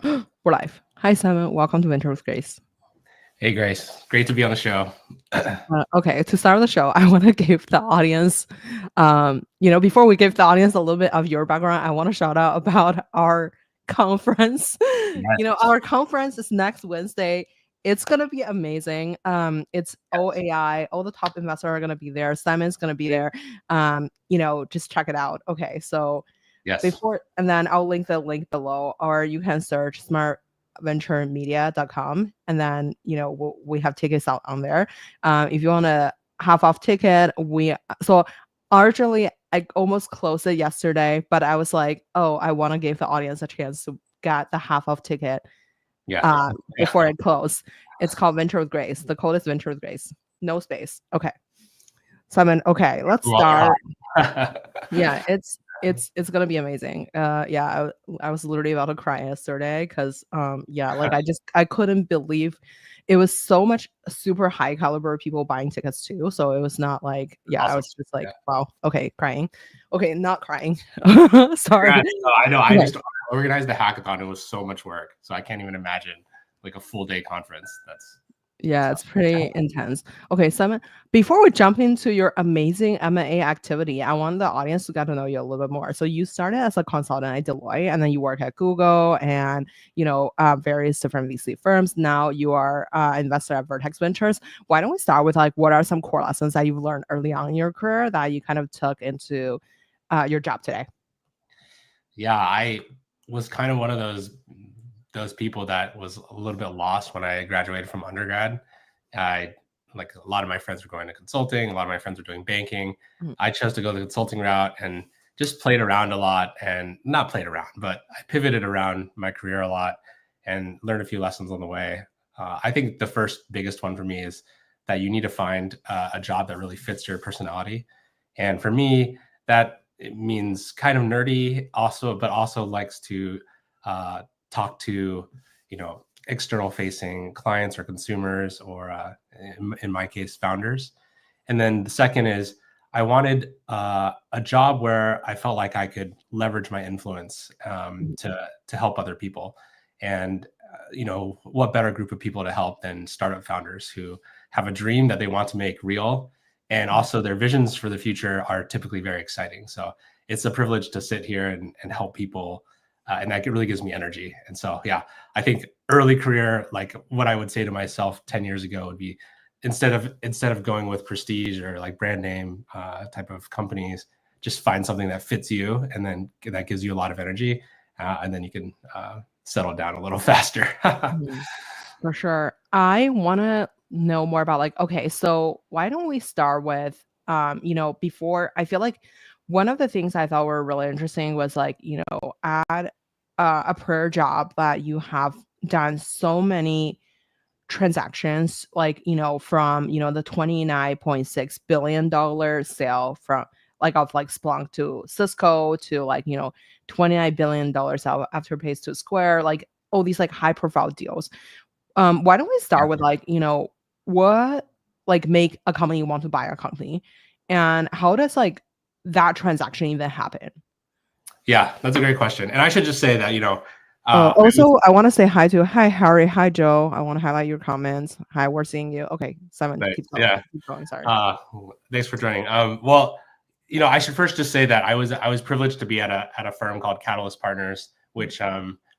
We're live. Hi, Simon. Welcome to Venture with Grace. Hey, Grace. Great to be on the show. Okay, to start the show, I want to give the audience, before we give the audience a little bit of your background, I want to shout out about our conference. Yes. Our conference is next Wednesday. It's gonna be amazing. It's all AI. All the top investors are gonna be there. Simon's gonna be there. Just check it out. Okay, so Yes. and then I'll link the link below, or you can search smartventuremedia.com, and then we have tickets out on there. If you want a half off ticket, originally I almost closed it yesterday, but I was like, oh, I want to give the audience a chance to get the half off ticket before it closed. It's called Venture with Grace. The code is Venture with Grace. No space. Okay. Simon, okay, let's start. Yeah, it's gonna be amazing. I was literally about to cry yesterday because I couldn't believe it was so much super high caliber people buying tickets too. So it was not like awesome. I was just like, wow, okay, crying. Okay, not crying. Sorry. Yeah, I know. I just organized the hackathon. It was so much work. So I can't even imagine like a full day conference. It's pretty intense. Okay, Simon, before we jump into your amazing M&A activity, I want the audience to get to know you a little bit more. So you started as a consultant at Deloitte, and then you work at Google and, various different VC firms. Now you are an investor at Vertex Ventures. Why don't we start with what are some core lessons that you've learned early on in your career that you kind of took into your job today? Yeah, I was kind of one of those people that was a little bit lost when I graduated from undergrad. Like a lot of my friends were going to consulting, a lot of my friends were doing banking. I chose to go the consulting route and just played around a lot, and not played around, but I pivoted around my career a lot and learned a few lessons on the way. I think the first biggest one for me is that you need to find a job that really fits your personality. And for me, that it means kind of nerdy but also likes to talk to, external facing clients or consumers, or in my case, founders. And then the second is I wanted a job where I felt like I could leverage my influence to help other people. And, what better group of people to help than startup founders who have a dream that they want to make real. And also their visions for the future are typically very exciting. So it's a privilege to sit here and help people. And that really gives me energy. And so, I think early career, like what I would say to myself 10 years ago would be instead of going with prestige or like brand name type of companies, just find something that fits you, and then that gives you a lot of energy. And then you can settle down a little faster. For sure. I want to know more about okay, so why don't we start with, before, I feel like one of the things I thought were really interesting was at a prayer job that you have done so many transactions, from, the $29.6 billion sale from of Splunk to Cisco to $29 billion of Afterpay to Square, all these high profile deals. Why don't we start with what make a company want to buy a company, and how does that transaction even happen? Yeah, that's a great question. And I should just say that, also, I want to say hi Harry, hi Joe. I want to highlight your comments. Hi, we're seeing you. Okay, Simon, keep going. Yeah, keep going. Sorry. Thanks for joining. Well, I should first just say that I was privileged to be at a firm called Qatalyst Partners, which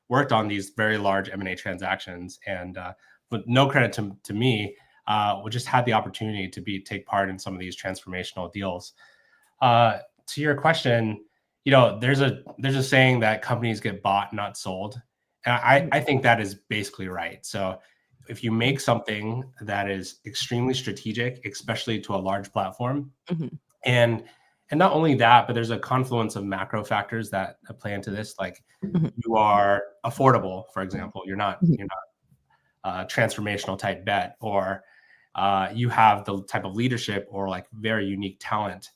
worked on these very large M&A transactions, and with no credit to me, we just had the opportunity to take part in some of these transformational deals. To your question, there's a saying that companies get bought, not sold. And I think that is basically right. So if you make something that is extremely strategic, especially to a large platform, and not only that, but there's a confluence of macro factors that play into this. Like you are affordable, for example, you're not a transformational type bet, or you have the type of leadership or very unique talent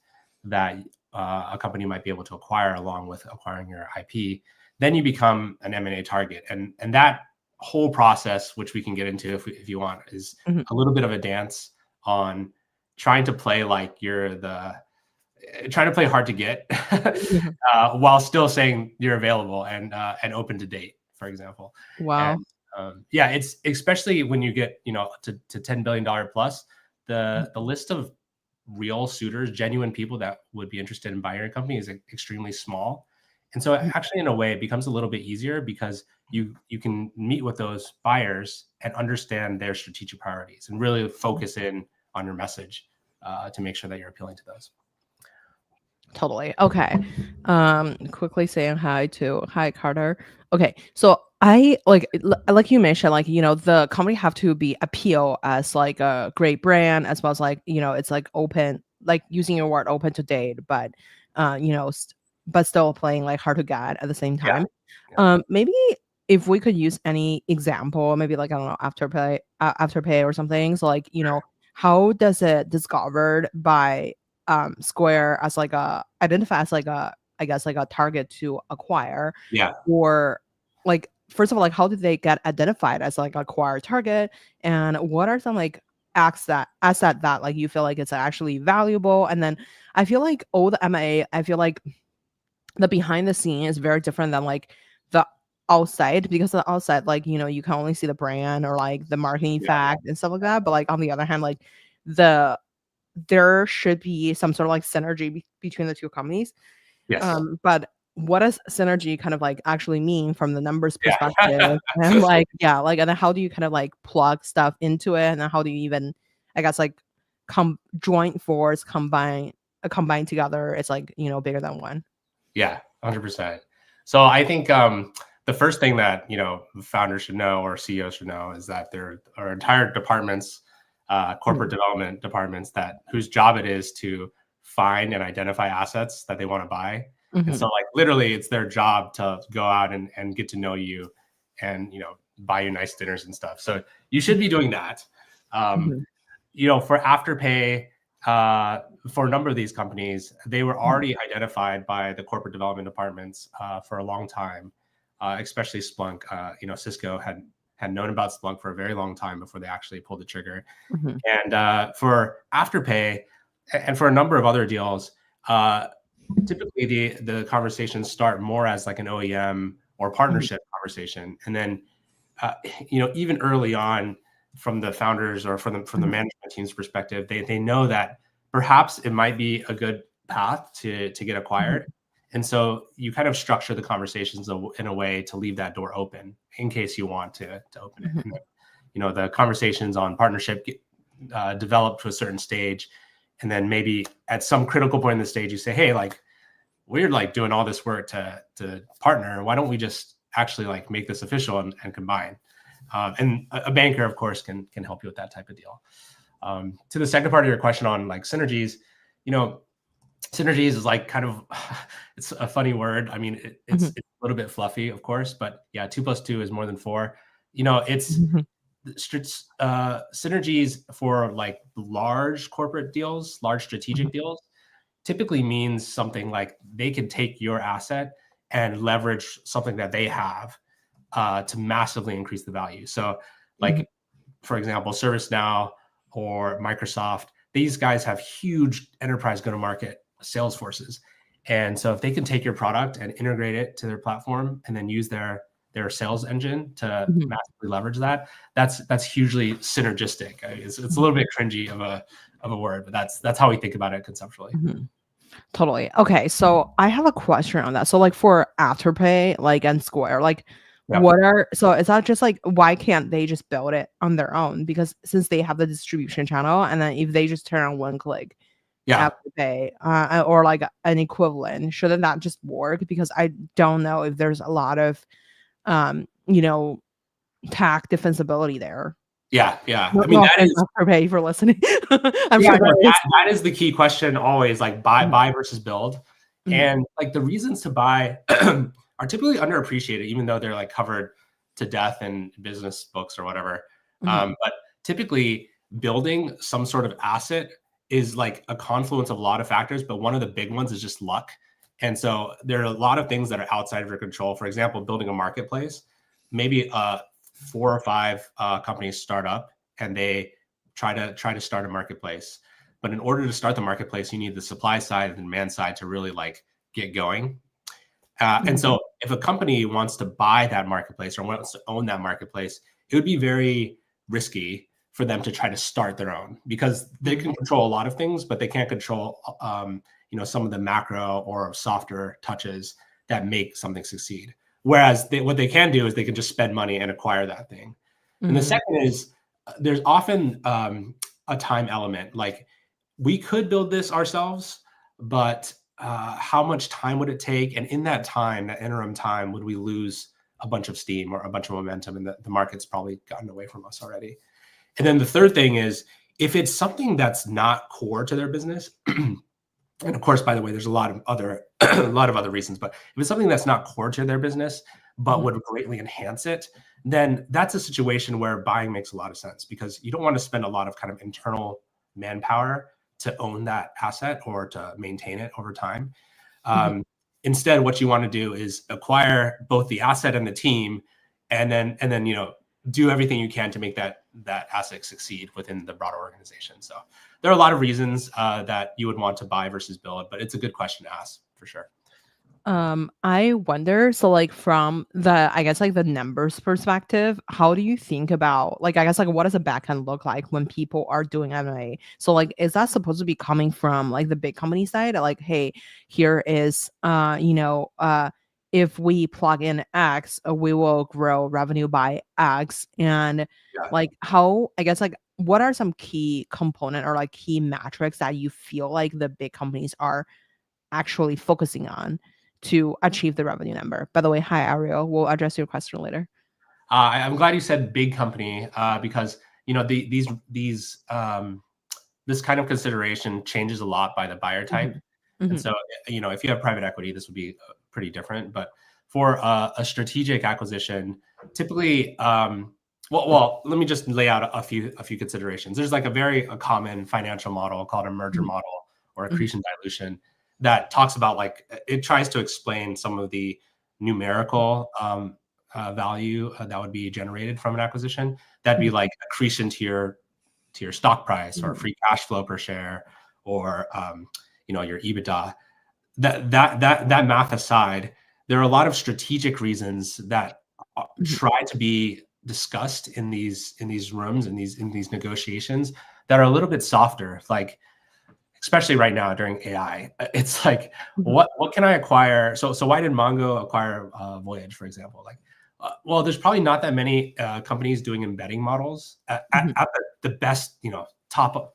that a company might be able to acquire along with acquiring your IP, then you become an M&A target. And that whole process, which we can get into if you want, is a little bit of a dance on trying to play trying to play hard to get while still saying you're available and open to date for example. Wow. And yeah, it's especially when you get, to $10 billion plus, the list of real suitors, genuine people that would be interested in buying your company is extremely small. And so actually, in a way, it becomes a little bit easier because you can meet with those buyers and understand their strategic priorities and really focus in on your message to make sure that you're appealing to those. Totally. Okay. Quickly saying hi Carter. Okay. So I like you mentioned, like, the company have to be appeal as like a great brand, as well as like, it's like open, like using your word open to date, but but still playing like hard to get at the same time. Maybe if we could use any example, maybe like, I don't know, Afterpay or something. So like, how does it discovered by Square as like a identify as like a, I guess, like a target to acquire? Yeah. Or like, first of all, like, how did they get identified as like acquired target? And what are some like asset that like you feel like it's actually valuable? And then I feel like all the M&A, I feel like the behind the scene is very different than like the outside, because the outside, like, you can only see the brand or like the marketing fact and stuff like that. But like on the other hand, like there should be some sort of like synergy between the two companies. Yes. But what does synergy kind of like actually mean from the numbers Yeah. perspective? And like, like, and then how do you kind of like plug stuff into it? And then how do you even, I guess, like joint force combine together? It's like, bigger than one. Yeah, 100%. So I think the first thing that founders should know, or CEOs should know, is that there are entire departments, corporate development departments, whose job it is to find and identify assets that they want to buy. And so, like, literally, it's their job to go out and get to know you, and buy you nice dinners and stuff. So you should be doing that. For Afterpay, for a number of these companies, they were already identified by the corporate development departments for a long time, especially Splunk. Cisco had known about Splunk for a very long time before they actually pulled the trigger. And for Afterpay and for a number of other deals, typically the conversations start more as like an OEM or partnership conversation. And then, even early on, from the founders or from the management team's perspective, they know that perhaps it might be a good path to get acquired. And so you kind of structure the conversations in a way to leave that door open in case you want to open it. And then, the conversations on partnership get develop to a certain stage. And then maybe at some critical point in the stage, you say, hey, like, we're like doing all this work to partner. Why don't we just actually like make this official and combine? And a banker, of course, can help you with that type of deal. To the second part of your question on like synergies, synergies is like kind of, it's a funny word. I mean, it's a little bit fluffy, of course, but yeah, 2 + 2 is more than 4. It's synergies for like large corporate deals, large strategic deals, typically means something like they can take your asset and leverage something that they have to massively increase the value. So like, for example, ServiceNow or Microsoft, these guys have huge enterprise go-to-market sales forces. And so if they can take your product and integrate it to their platform and then use their sales engine to massively leverage that, that's hugely synergistic. I mean, it's a little bit cringy of a word, but that's how we think about it conceptually. Totally. Okay, so I have a question on that. So like for Afterpay, like, and Square, like, so is that just like, why can't they just build it on their own? Because since they have the distribution channel, and then if they just turn on one click Afterpay, or like an equivalent, shouldn't that just work? Because I don't know if there's a lot of tax defensibility there. Yeah. I mean, that is Afterpay for listening. that is the key question always, like buy versus build. And like the reasons to buy are typically underappreciated, even though they're like covered to death in business books or whatever. But typically building some sort of asset is like a confluence of a lot of factors, but one of the big ones is just luck. And so there are a lot of things that are outside of your control. For example, building a marketplace, maybe 4 or 5 companies start up and they try to start a marketplace. But in order to start the marketplace, you need the supply side and the demand side to really like get going. And so if a company wants to buy that marketplace or wants to own that marketplace, it would be very risky for them to try to start their own, because they can control a lot of things, but they can't control some of the macro or softer touches that make something succeed. Whereas what they can do is they can just spend money and acquire that thing. And the second is there's often a time element. Like, we could build this ourselves, but how much time would it take? And in that time, that interim time, would we lose a bunch of steam or a bunch of momentum, and the market's probably gotten away from us already? And then the third thing is, if it's something that's not core to their business, and of course, by the way, there's a lot of other reasons, but if it's something that's not core to their business, but would greatly enhance it, then that's a situation where buying makes a lot of sense, because you don't want to spend a lot of kind of internal manpower to own that asset or to maintain it over time. Instead, what you want to do is acquire both the asset and the team, and then do everything you can to make that asset succeed within the broader organization. So there are a lot of reasons that you would want to buy versus build, but it's a good question to ask for sure. I wonder, so like from the, I guess like the numbers perspective, how do you think about, like, I guess like what does a backend look like when people are doing M&A? So like, is that supposed to be coming from like the big company side? Like, hey, here is, if we plug in X, we will grow revenue by X. And like how, I guess like, what are some key component or like key metrics that you feel like the big companies are actually focusing on to achieve the revenue number? By the way, hi Ariel, we'll address your question later. I'm glad you said big company, because this kind of consideration changes a lot by the buyer type. And so if you have private equity, this would be pretty different. But for a strategic acquisition, typically, well, let me just lay out a few considerations. There's like a common financial model called a merger model or accretion dilution that talks about, like, it tries to explain some of the numerical value that would be generated from an acquisition. That'd be like accretion to your stock price or free cash flow per share, or your EBITDA. That math aside, there are a lot of strategic reasons that try to be discussed in these rooms, in these negotiations, that are a little bit softer. Like, especially right now during AI, it's like, what can I acquire? So why did Mongo acquire Voyage, for example? Like, well, there's probably not that many companies doing embedding models at the best, top,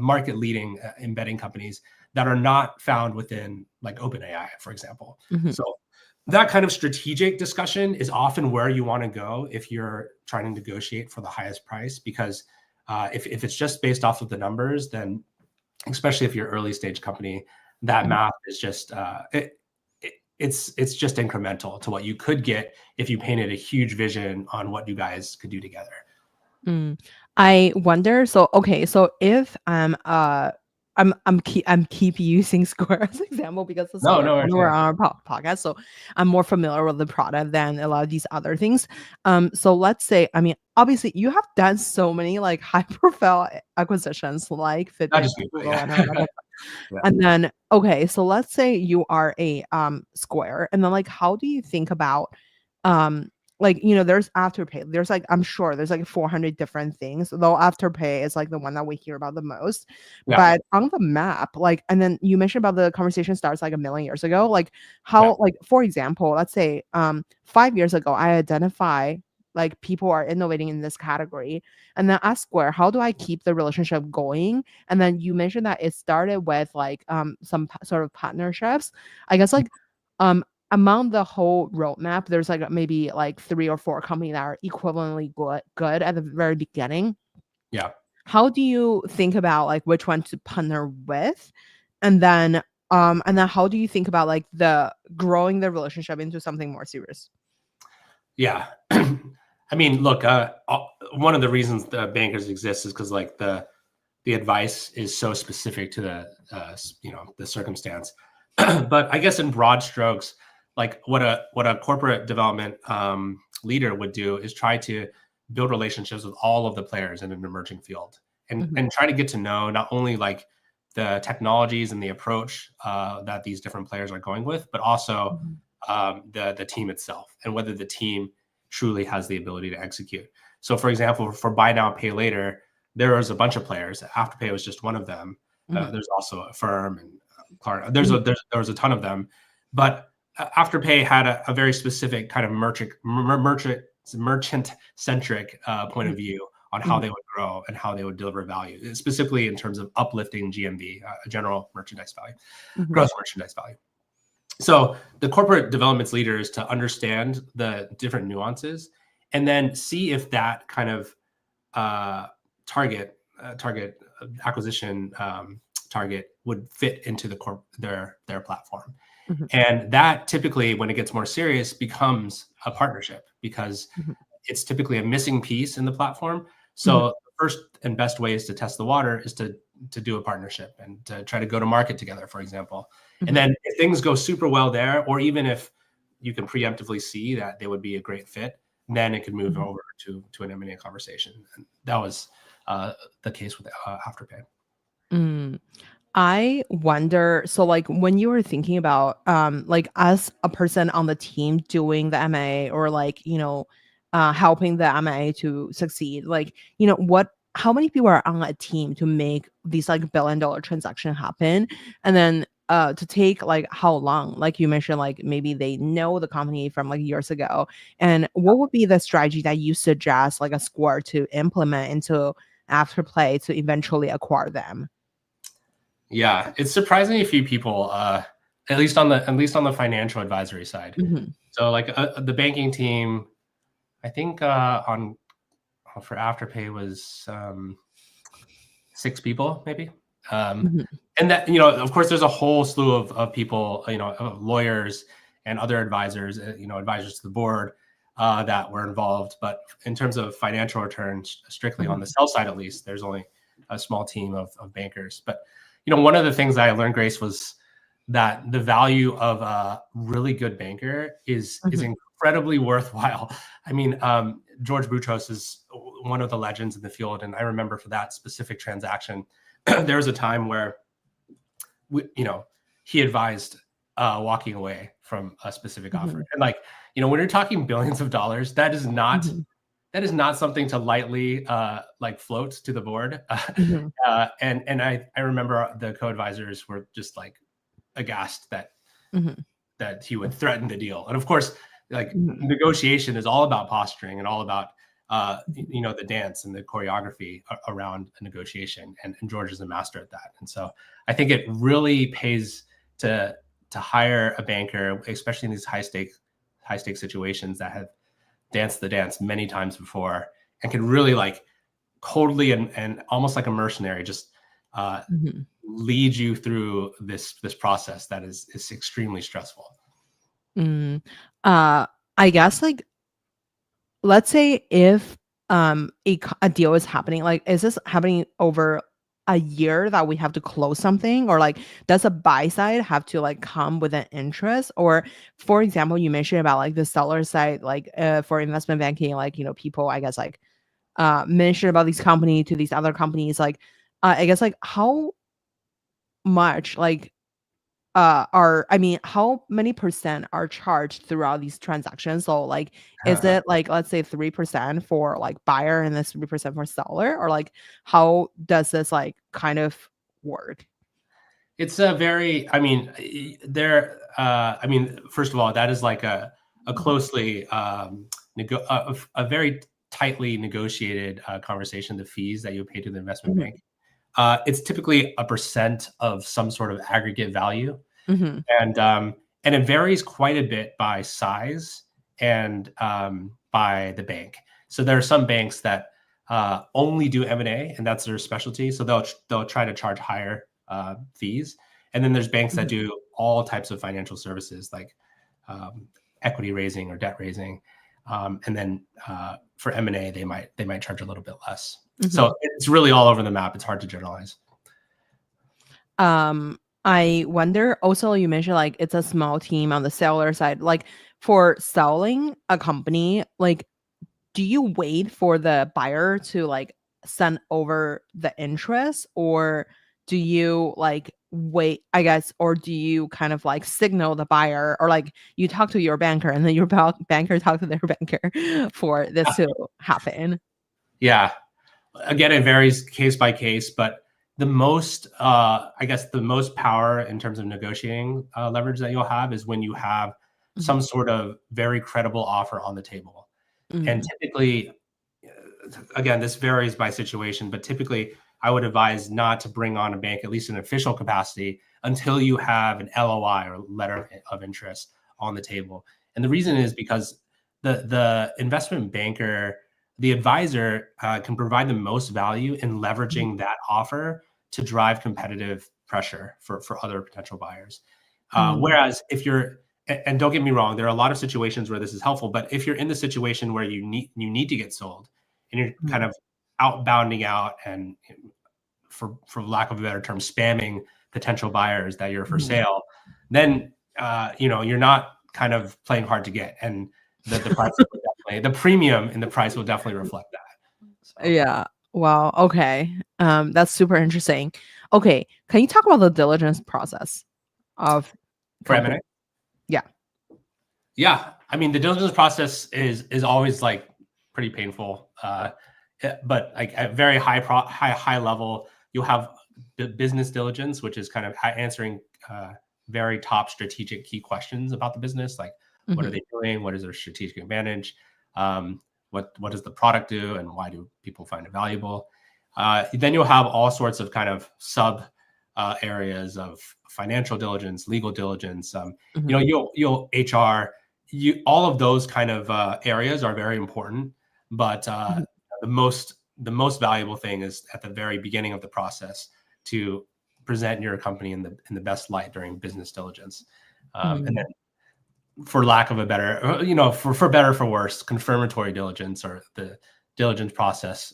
market leading embedding companies that are not found within like OpenAI, for example. So that kind of strategic discussion is often where you want to go if you're trying to negotiate for the highest price, because if it's just based off of the numbers, then especially if you're early stage company, that math is just it's just incremental to what you could get if you painted a huge vision on what you guys could do together. I wonder. So okay, so if I'm keep using Square as an example because it's we're on our podcast, so I'm more familiar with the product than a lot of these other things. So let's say, I mean, obviously you have done so many like high profile acquisitions like Fitbit, and then okay, so let's say you are a Square, and then like how do you think about like, there's Afterpay. There's like, I'm sure there's like 400 different things, though Afterpay is like the one that we hear about the most. But on the map, like, and then you mentioned about the conversation starts like a million years ago. Like how, like, for example, let's say 5 years ago, I identify like people are innovating in this category. And then ask Square, how do I keep the relationship going? And then you mentioned that it started with like some sort of partnerships. I guess like among the whole roadmap, there's like maybe like 3 or 4 companies that are equivalently good at the very beginning. Yeah. How do you think about like which one to partner with? And then how do you think about like the growing the relationship into something more serious? Yeah. I mean, look, one of the reasons the bankers exist is because like the advice is so specific to the circumstance. But I guess in broad strokes, like what a corporate development leader would do is try to build relationships with all of the players in an emerging field, and try to get to know not only like the technologies and the approach that these different players are going with, but also the team itself and whether the team truly has the ability to execute. So, for example, for buy now, pay later, there was a bunch of players. Afterpay was just one of them. There's also Affirm and Klarna. There was a ton of them, but Afterpay had a very specific kind of merchant-centric point of view on how they would grow and how they would deliver value, specifically in terms of uplifting GMV, general merchandise value, gross merchandise value. So the corporate developments leader is to understand the different nuances and then see if that kind of target acquisition target would fit into their platform. And that typically, when it gets more serious, becomes a partnership because it's typically a missing piece in the platform. So the first and best ways to test the water is to do a partnership and to try to go to market together, for example. And then if things go super well there, or even if you can preemptively see that they would be a great fit, then it could move over to an M&A conversation. And that was the case with Afterpay. I wonder, so like when you were thinking about like as a person on the team doing the MA or like, you know, helping the MA to succeed, like, you know, how many people are on a team to make these like $1 billion transaction happen? And then to take like how long? Like you mentioned, like maybe they know the company from like years ago. And what would be the strategy that you suggest like a squad to implement into Afterpay to eventually acquire them? Yeah, it's surprisingly few people, at least on the financial advisory side. So like the banking team, I think for Afterpay was 6 people maybe. And that, you know, of course, there's a whole slew of people, you know, lawyers and other advisors, you know, advisors to the board that were involved. But in terms of financial returns, strictly on the sell side, at least, there's only a small team of bankers. But you know, one of the things that I learned, Grace, was that the value of a really good banker is incredibly worthwhile. I mean, George Boutros is one of the legends in the field, and I remember for that specific transaction, there was a time where, you know, he advised walking away from a specific offer, and like, you know, when you're talking billions of dollars, that is not something to lightly like float to the board. And I remember the co-advisors were just like aghast that that he would threaten the deal. And of course, like negotiation is all about posturing and all about you know, the dance and the choreography around a negotiation. And George is a master at that. And so I think it really pays to hire a banker, especially in these high stakes situations that have danced the dance many times before and can really like coldly and almost like a mercenary just lead you through this process that is extremely stressful. I guess like, let's say if a deal is happening, like is this happening over a year that we have to close something, or like does a buy side have to like come with an interest? Or for example, you mentioned about like the seller side, like for investment banking, like, you know, people I guess like mention about these company to these other companies, like I guess like how much like how many percent are charged throughout these transactions? So like, is it like, let's say 3% for like buyer and this 3% for seller, or like how does this like kind of work? It's a very, I mean, first of all, that is like a closely a very tightly negotiated conversation, the fees that you pay to the investment bank. It's typically a percent of some sort of aggregate value. And it varies quite a bit by size and by the bank. So there are some banks that only do M&A, and that's their specialty. So they'll try to charge higher fees. And then there's banks that do all types of financial services like equity raising or debt raising. And then for M&A, they might charge a little bit less. So it's really all over the map. It's hard to generalize. I wonder also, you mentioned like it's a small team on the seller side. Like for selling a company, like do you wait for the buyer to like send over the interest, or do you like wait, I guess, or do you kind of like signal the buyer, or like you talk to your banker and then your banker talk to their banker for this to happen? Yeah. Again, it varies case by case, but the most, I guess, the most power in terms of negotiating leverage that you'll have is when you have some sort of very credible offer on the table. And typically, again, this varies by situation, but typically I would advise not to bring on a bank, at least in official capacity, until you have an LOI or letter of interest on the table. And the reason is because the investment banker, the advisor, can provide the most value in leveraging that offer to drive competitive pressure for other potential buyers. Whereas if you're, and don't get me wrong, there are a lot of situations where this is helpful, but if you're in the situation where you need to get sold and you're kind of outbounding out and, for lack of a better term, spamming potential buyers that you're for sale, then you're not kind of playing hard to get, and the price the premium in the price will definitely reflect that. So. Yeah. Wow. Okay. That's super interesting. Okay. Can you talk about the diligence process of for M&A? Yeah. Yeah. I mean, the diligence process is always like pretty painful. But like at very high level, you'll have business diligence, which is kind of answering very top strategic key questions about the business, like what are they doing, what is their strategic advantage, what does the product do, and why do people find it valuable. Then you'll have all sorts of kind of sub areas of financial diligence, legal diligence. You'll HR. All of those kind of areas are very important, but the most valuable thing is at the very beginning of the process to present your company in the best light during business diligence, and then, for lack of a better, for better or for worse, confirmatory diligence, or the diligence process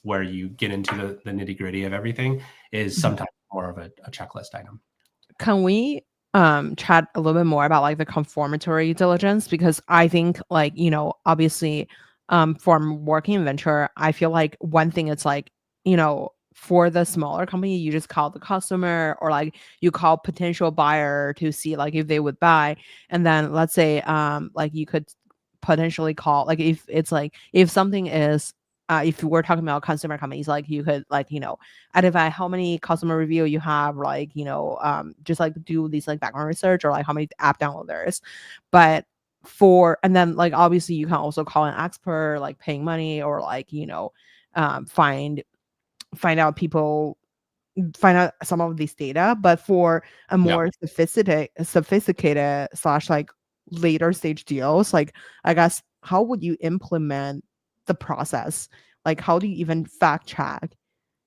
where you get into the nitty gritty of everything, is sometimes more of a checklist item. Can we chat a little bit more about like the confirmatory diligence? Because I think like, obviously from working in venture, I feel like one thing it's like, for the smaller company, you just call the customer, or like you call potential buyer to see like if they would buy. And then let's say like you could potentially call, like if it's like if something is if we're talking about consumer companies, like you could like identify how many customer review you have, like just like do these like background research, or like how many app downloaders. But and then like obviously you can also call an expert, like paying money, or like find out some of these data. But for a more sophisticated slash like later stage deals, like I guess how would you implement the process? Like how do you even fact check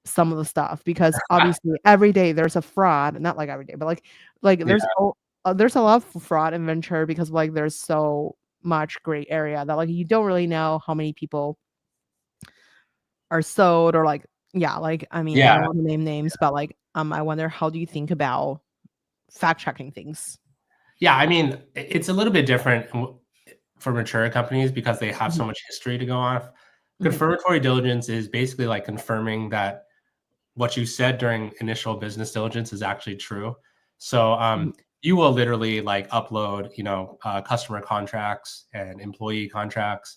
some of the stuff? Because obviously every day there's a fraud, not like every day, but like there's a lot of fraud in venture, because like there's so much gray area that like you don't really know how many people are sold, or like I mean, I don't want to name names, but like I wonder, how do you think about fact checking things? Yeah, I mean, it's a little bit different for mature companies because they have so much history to go off. Confirmatory diligence is basically like confirming that what you said during initial business diligence is actually true. So you will literally like upload, customer contracts and employee contracts,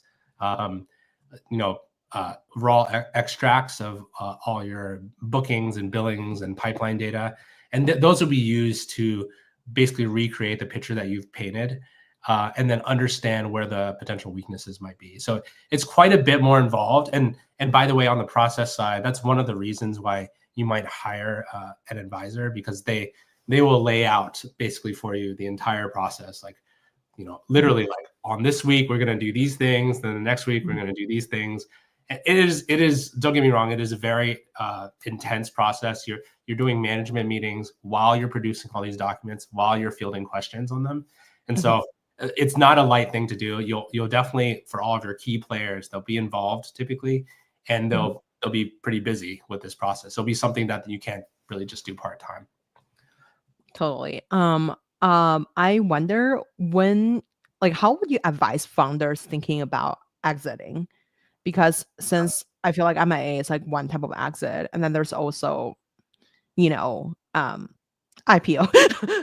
raw extracts of all your bookings and billings and pipeline data. And those will be used to basically recreate the picture that you've painted, and then understand where the potential weaknesses might be. So it's quite a bit more involved. And by the way, on the process side, that's one of the reasons why you might hire an advisor, because they will lay out basically for you the entire process. Like, literally like on this week, we're going to do these things. Then the next week, we're going to do these things. It is, don't get me wrong, it is a very intense process. You're doing management meetings while you're producing all these documents, while you're fielding questions on them. And so it's not a light thing to do. You'll definitely, for all of your key players, they'll be involved typically, and they'll be pretty busy with this process. It'll be something that you can't really just do part-time. Totally. I wonder how would you advise founders thinking about exiting? Because since I feel like M&A is like one type of exit, and then there's also IPO,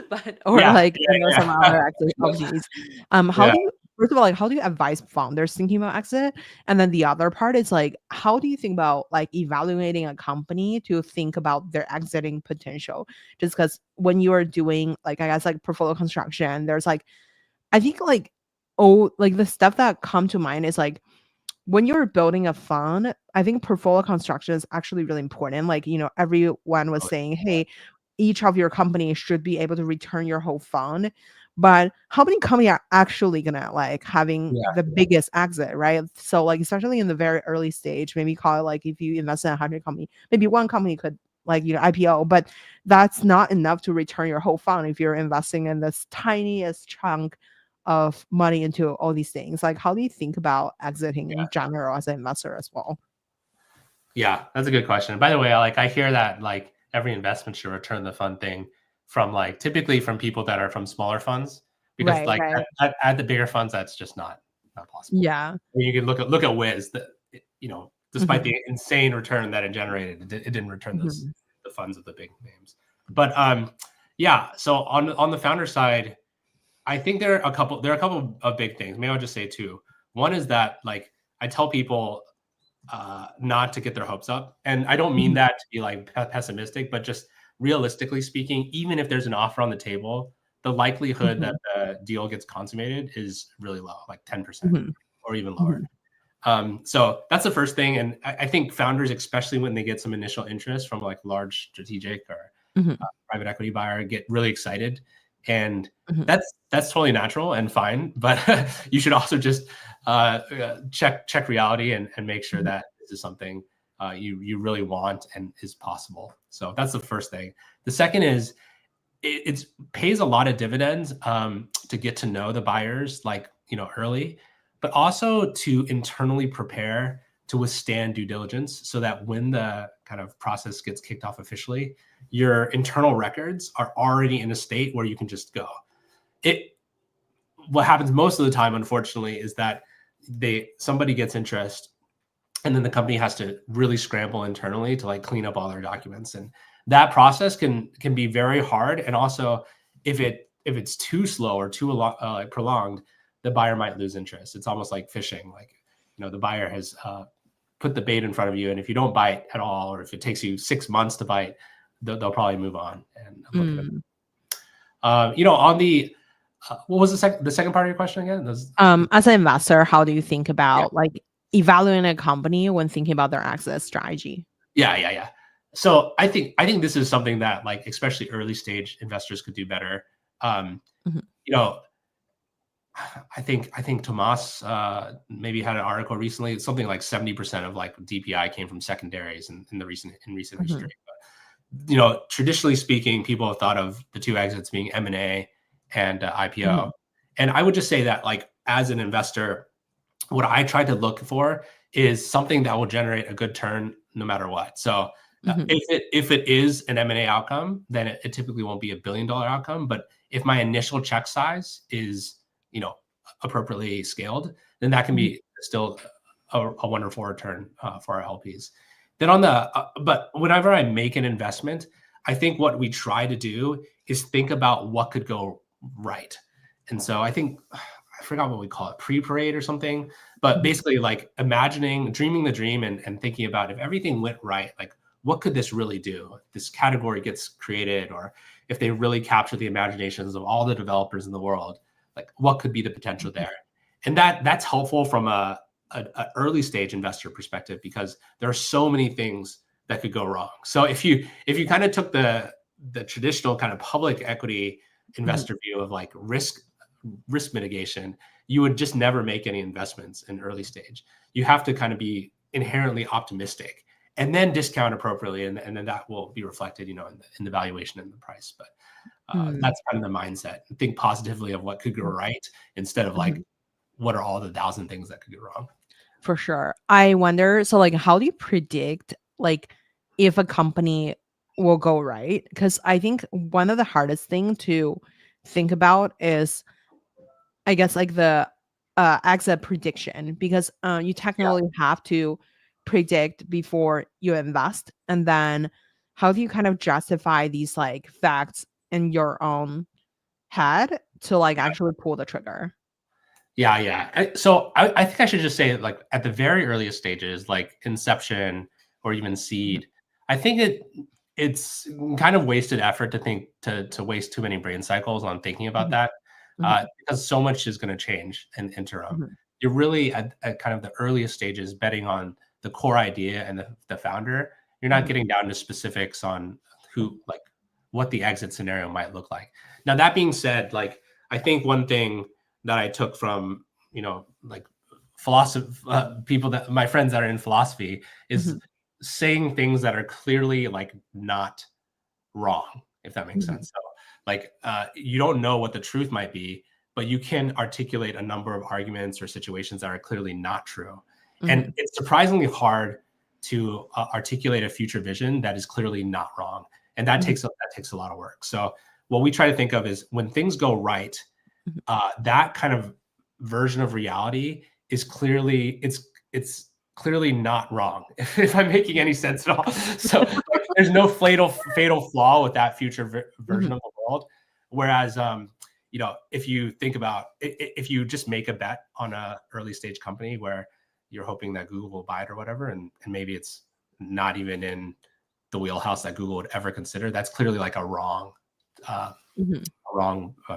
but or Yeah, like yeah, some other exit yeah. opportunities. How Yeah. do you first of all, like how do you advise founders thinking about exit? And then the other part is like how do you think about like evaluating a company to think about their exiting potential? Just because when you are doing like I guess like portfolio construction, there's like I think like like the stuff that come to mind is like when you're building a fund, I think portfolio construction is actually really important. Like, everyone was saying, hey, each of your companies should be able to return your whole fund. But how many companies are actually gonna like having Yeah. the biggest exit, right? So like especially in the very early stage, maybe call it like if you invest in 100 company, maybe one company could like IPO, but that's not enough to return your whole fund if you're investing in this tiniest chunk of money into all these things. Like, how do you think about exiting in general as an investor as well? Yeah, that's a good question. By the way, I hear that like every investment should return the fund thing from like typically from people that are from smaller funds because Right, like right. at the bigger funds that's just not possible. Yeah. You can look at Wiz that despite Mhm, the insane return that it generated, it didn't return mhm, the funds of the big names. But yeah, so on the founder side, I think there are a couple of big things. Maybe I'll just say two. One is that like I tell people not to get their hopes up. And I don't mean mhm, that to be like pessimistic, but just realistically speaking, even if there's an offer on the table, the likelihood that mhm, the deal gets consummated is really low, like 10% mhm, or even lower. mhm, So that's the first thing. And I think founders, especially when they get some initial interest from like large strategic or mhm, private equity buyer, get really excited. And mhm, that's totally natural and fine. But you should also just check reality and make sure mhm, that this is something you really want and is possible. So that's the first thing. The second is it pays a lot of dividends to get to know the buyers like early, but also to internally prepare to withstand due diligence so that when the kind of process gets kicked off officially, your internal records are already in a state where you can just go. What happens most of the time, unfortunately, is that somebody gets interest and then the company has to really scramble internally to like clean up all their documents, and that process can be very hard. And also if it's too slow or too prolonged, the buyer might lose interest. It's almost like fishing. Like the buyer has put the bait in front of you, and if you don't bite at all, or if it takes you 6 months to bite, they'll probably move on and look at it. mm. On the what was the second part of your question again? As an investor, how do you think Yeah. about like evaluating a company when thinking about their exit strategy? Yeah. So I think this is something that like especially early stage investors could do better. Um, Mhm, you know, I think Tomas maybe had an article recently. Something like 70% of like DPI came from secondaries in recent mhm, history. Traditionally speaking, people have thought of the two exits being M&A and IPO. mhm, And I would just say that like as an investor, what I try to look for is something that will generate a good turn no matter what. So mhm, if it is an M&A outcome, then it typically won't be $1 billion outcome. But if my initial check size is appropriately scaled, then that can mhm, be still a wonderful return for our LPs. Then but whenever I make an investment, I think what we try to do is think about what could go right. And so I think I forgot what we call it, pre-parade or something, but mhm, basically like dreaming the dream and thinking about if everything went right, like what could this really do? If this category gets created, or if they really capture the imaginations of all the developers in the world, like what could be the potential mhm, there? And that's helpful from a early stage investor perspective because there are so many things that could go wrong. So if you kind of took the traditional kind of public equity mhm, investor view of like risk mitigation, you would just never make any investments in early stage. You have to kind of be inherently optimistic and then discount appropriately, and then that will be reflected, in the valuation and the price. But mm, that's kind of the mindset. Think positively of what could go right instead of like mhm. what are all the thousand things that could go wrong. For sure. I wonder, so like how do you predict like if a company will go right? Because I think one of the hardest thing to think about is I guess like the exit prediction because you Yeah. technically have to predict before you invest and then how do you kind of justify these like facts in your own head to like actually pull the trigger? Yeah. So I think I should just say, like, at the very earliest stages, like inception or even seed, I think it's kind of wasted effort to think to waste too many brain cycles on thinking about that, because so much is going to change in the interim. You're really at kind of the earliest stages betting on the core idea and the founder. You're not getting down to specifics on who, like, what the exit scenario might look like. Now, that being said, like, I think one thing that I took from, like, philosophy, people, that my friends that are in philosophy, is saying things that are clearly like not wrong, if that makes sense. So like, you don't know what the truth might be, but you can articulate a number of arguments or situations that are clearly not true. And it's surprisingly hard to articulate a future vision that is clearly not wrong. And that takes a lot of work. So what we try to think of is, when things go right, that kind of version of reality is clearly, it's clearly not wrong, if I'm making any sense at all. So like, there's no fatal flaw with that future version of the world. Whereas, if you think about, if you just make a bet on a early stage company where you're hoping that Google will buy it or whatever, and maybe it's not even in the wheelhouse that Google would ever consider, that's clearly like a wrong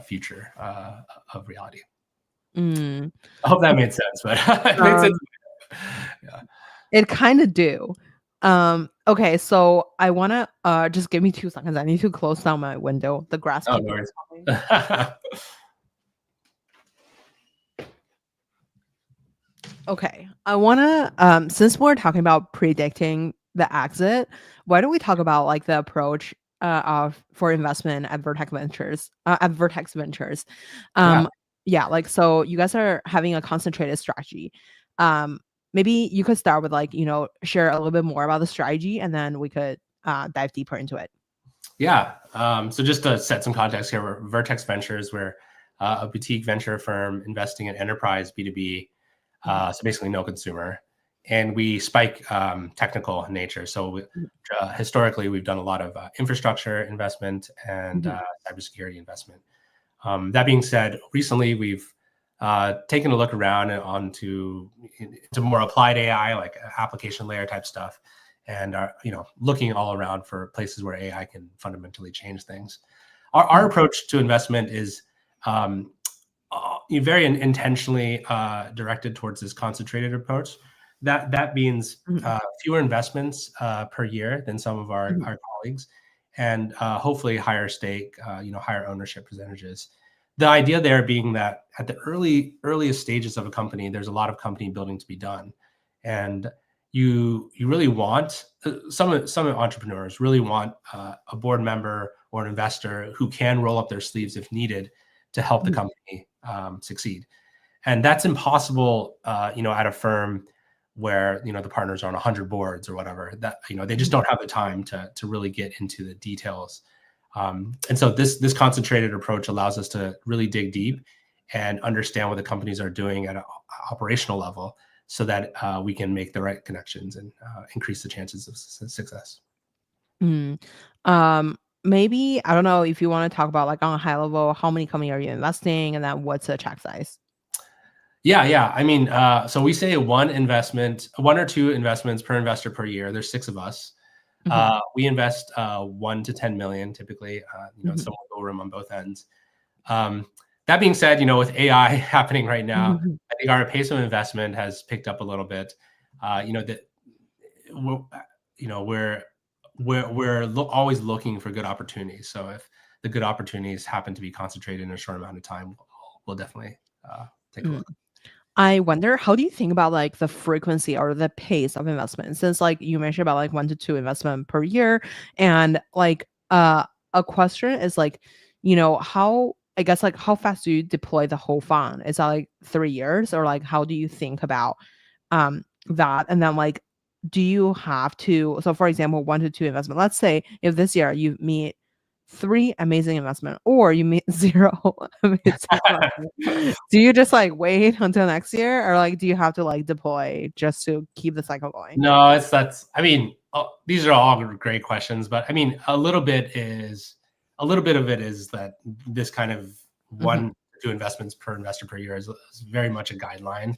future of reality. Mm. I hope that made sense, but it made sense. Yeah. It kind of do. Okay, so I want to just give me 2 seconds. I need to close down my window. The grass. Oh, no worries. Okay, I want to since we're talking about predicting the exit, why don't we talk about like the approach for investment at Vertex Ventures Yeah, like, so you guys are having a concentrated strategy. Maybe you could start with like, share a little bit more about the strategy, and then we could dive deeper into it. Yeah. So just to set some context here, we're Vertex Ventures. We're a boutique venture firm investing in enterprise B2B. So basically no consumer. And we spike technical in nature. So historically, we've done a lot of infrastructure investment and cybersecurity investment. That being said, recently we've taken a look around onto more applied AI, like application layer type stuff, and are looking all around for places where AI can fundamentally change things. Our approach to investment is very intentionally directed towards this concentrated approach. That means fewer investments per year than some of our colleagues, and hopefully higher stake, higher ownership percentages. The idea there being that at the earliest stages of a company, there's a lot of company building to be done, and you really want, some entrepreneurs really want a board member or an investor who can roll up their sleeves if needed to help the company succeed. And that's impossible, at a firm where, the partners are on 100 boards or whatever, that, they just don't have the time to really get into the details. And so this concentrated approach allows us to really dig deep and understand what the companies are doing at an operational level, so that we can make the right connections and increase the chances of success. Maybe, I don't know if you want to talk about, like, on a high level, how many companies are you investing, and then what's the check size? Yeah. I mean, so we say one or two investments per investor per year. There's 6 of us. We invest 1 to 10 million typically, some wiggle room on both ends. That being said, with AI happening right now, I think our pace of investment has picked up a little bit. We're always looking for good opportunities. So if the good opportunities happen to be concentrated in a short amount of time, we'll definitely take a look. I wonder, how do you think about like the frequency or the pace of investment? Since like you mentioned about like 1 to 2 investment per year, and like a question is like, how, I guess, like, how fast do you deploy the whole fund? Is that like 3 years, or like how do you think about that? And then like, do you have to, so for example, 1 to 2 investment, let's say if this year you meet 3 amazing investment, or you meet 0 amazing investment, do you just like wait until next year, or like do you have to like deploy just to keep the cycle going? No, I mean, these are all great questions, but I mean, a little bit of it is that this kind of 1 to 2 investments per investor per year is very much a guideline.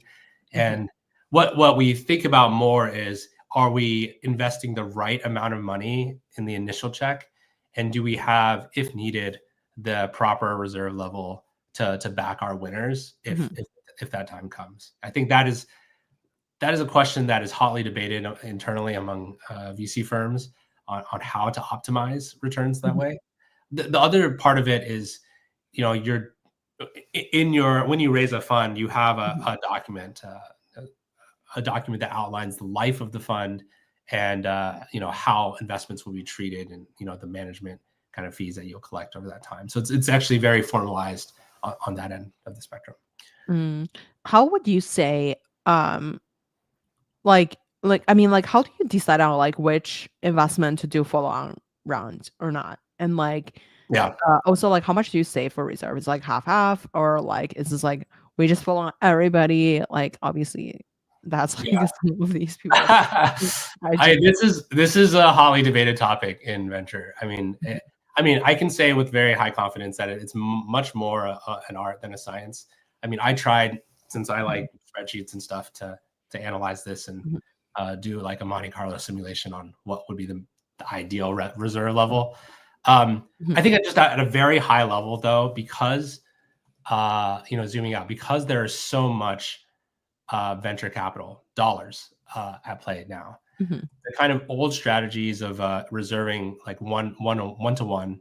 And what we think about more is, are we investing the right amount of money in the initial check? And do we have, if needed, the proper reserve level to back our winners if that time comes? I think that is a question that is hotly debated internally among VC firms on how to optimize returns that way. The other part of it is, when you raise a fund, you have a document, a document that outlines the life of the fund and how investments will be treated, and the management kind of fees that you'll collect over that time. So it's actually very formalized on that end of the spectrum. How would you say, like I mean, like, how do you decide on like which investment to do for long rounds or not? And like, also, like, how much do you save for reserve? It's like half, or like, is this like we just follow everybody? Like, obviously, that's like some of these people. This is a hotly debated topic in venture. I mean, I can say with very high confidence that it's much more an art than a science. I mean, I tried, since I like spreadsheets and stuff, to analyze this and do like a Monte Carlo simulation on what would be the ideal reserve level. I think just at a very high level, though, because zooming out, because there is so much venture capital dollars at play now, the kind of old strategies of reserving like one to one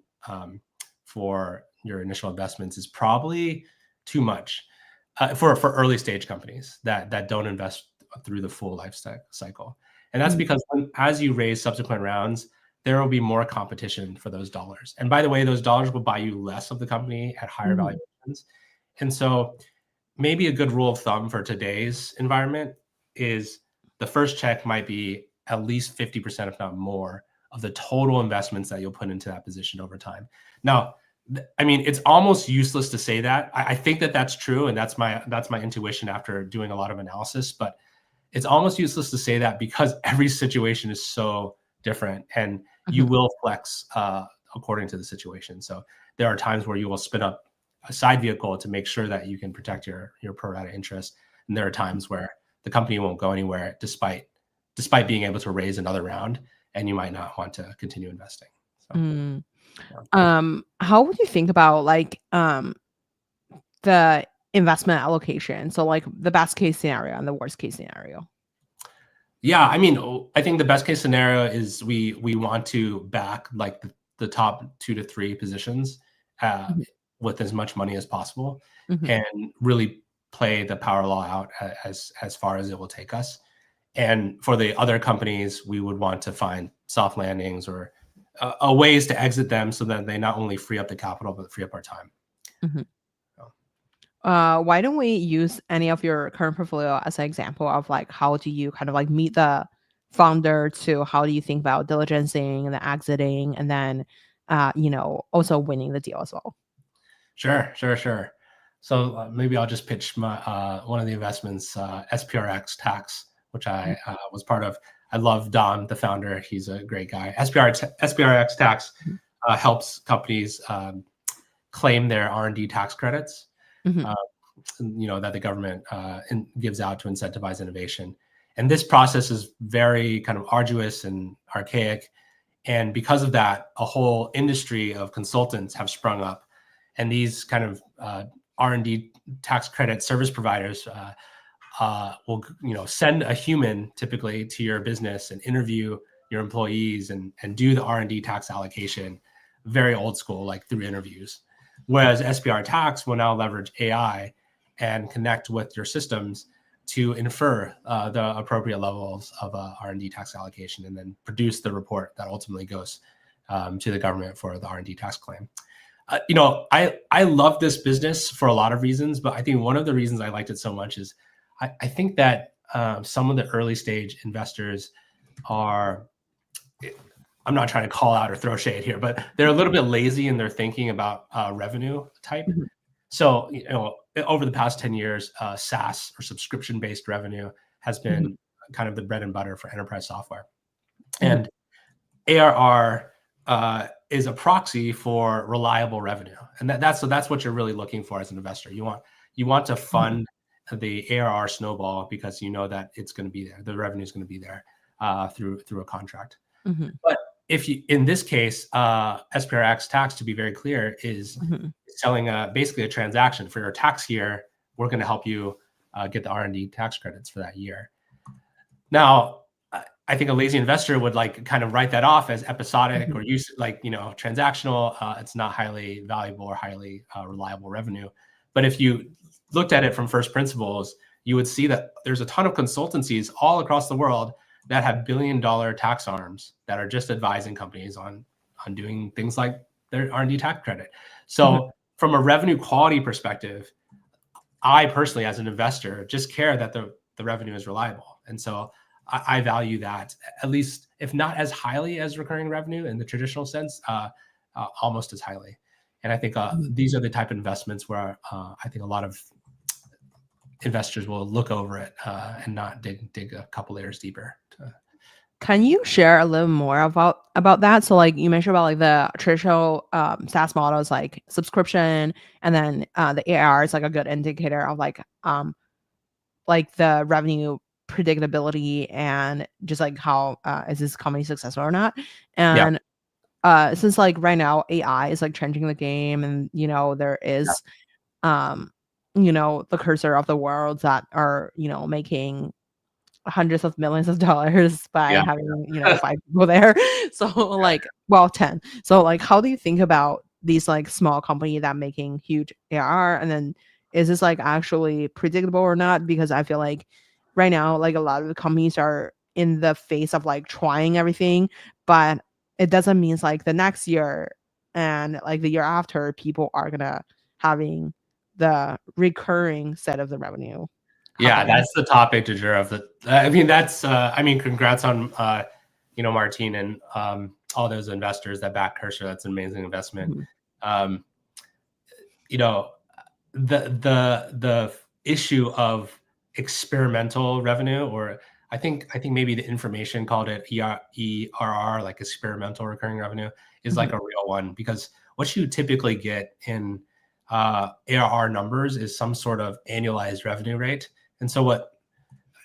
for your initial investments is probably too much for early stage companies that don't invest through the full life cycle. And that's because as you raise subsequent rounds, there will be more competition for those dollars. And by the way, those dollars will buy you less of the company at higher valuations. And so maybe a good rule of thumb for today's environment is the first check might be at least 50%, if not more, of the total investments that you'll put into that position over time. Now, I mean, it's almost useless to say that. I think that that's true, and that's my intuition after doing a lot of analysis. But it's almost useless to say that because every situation is so different, and you will flex according to the situation. So there are times where you will spin up a side vehicle to make sure that you can protect your pro rata interest, and there are times where the company won't go anywhere despite being able to raise another round, and you might not want to continue investing. So, how would you think about like the investment allocation? So like the best case scenario and the worst case scenario. Yeah, I mean, I think the best case scenario is we want to back like the top 2 to 3 positions with as much money as possible, and really play the power law out as far as it will take us. And for the other companies, we would want to find soft landings or ways to exit them so that they not only free up the capital, but free up our time. Why don't we use any of your current portfolio as an example of like, how do you kind of like meet the founder to how do you think about diligencing and then exiting, and then, also winning the deal as well? Sure. So maybe I'll just pitch my one of the investments, SPRX Tax, which I was part of. I love Don, the founder. He's a great guy. SPRX Tax helps companies claim their R&D tax credits, that the government gives out to incentivize innovation. And this process is very kind of arduous and archaic. And because of that, a whole industry of consultants have sprung up. And these kind of R&D tax credit service providers will send a human typically to your business and interview your employees and do the R&D tax allocation, very old school, like through interviews. Whereas SPR Tax will now leverage AI and connect with your systems to infer the appropriate levels of R&D tax allocation, and then produce the report that ultimately goes to the government for the R&D tax claim. I love this business for a lot of reasons, but I think one of the reasons I liked it so much is I think that some of the early stage investors are, I'm not trying to call out or throw shade here, but they're a little bit lazy in their thinking about revenue type. So, over the past 10 years, SaaS or subscription-based revenue has been kind of the bread and butter for enterprise software. And ARR is a proxy for reliable revenue, and that's what you're really looking for as an investor. You want to fund the ARR snowball because you know that it's going to be there. The revenue is going to be there through a contract. But if you, in this case, SPRX tax, to be very clear, is selling basically a transaction for your tax year. We're going to help you get the R&D tax credits for that year. Now, I think a lazy investor would like kind of write that off as episodic or use transactional. It's not highly valuable or highly reliable revenue. But if you looked at it from first principles, you would see that there's a ton of consultancies all across the world that have billion-dollar tax arms that are just advising companies on doing things like their R&D tax credit. So from a revenue quality perspective, I personally, as an investor, just care that the revenue is reliable. And so I value that, at least, if not as highly as recurring revenue in the traditional sense, almost as highly. And I think these are the type of investments where I think a lot of investors will look over it and not dig a couple layers deeper. Can you share a little more about that? So like you mentioned about like the traditional SaaS models, like subscription, and then the ARR is like a good indicator of like the revenue predictability and just like how is this company successful or not. And since like right now AI is like changing the game, and there is the cursor of the world that are making hundreds of millions of dollars by having 5 people there. So like 10. So like how do you think about these like small company that making huge ARR, and then is this like actually predictable or not? Because I feel like right now like a lot of the companies are in the phase of like trying everything, but it doesn't mean like the next year and like the year after people are gonna having the recurring set of the revenue. Yeah, that's the topic du jour of the. I mean, that's. Congrats on Martin and all those investors that back Cursor. That's an amazing investment. The issue of experimental revenue, or I think maybe the information called it ERR, like experimental recurring revenue, is like a real one, because what you typically get in ARR numbers is some sort of annualized revenue rate. And so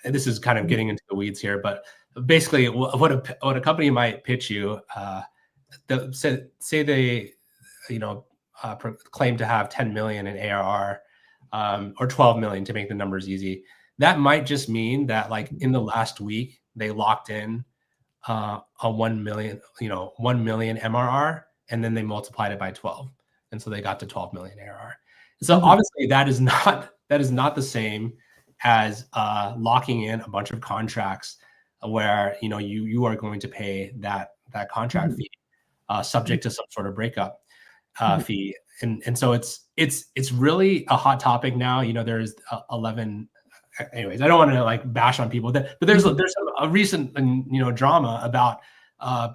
this is kind of getting into the weeds here, but basically what a company might pitch you, say they, claim to have 10 million in ARR, or 12 million to make the numbers easy. That might just mean that like in the last week, they locked in a 1 million MRR, and then they multiplied it by 12. And so they got to 12 million ARR. So obviously that is not the same as locking in a bunch of contracts where you are going to pay that contract fee subject to some sort of breakup fee, and so it's really a hot topic now. There's 11. Anyways, I don't want to like bash on people, but there's a recent drama about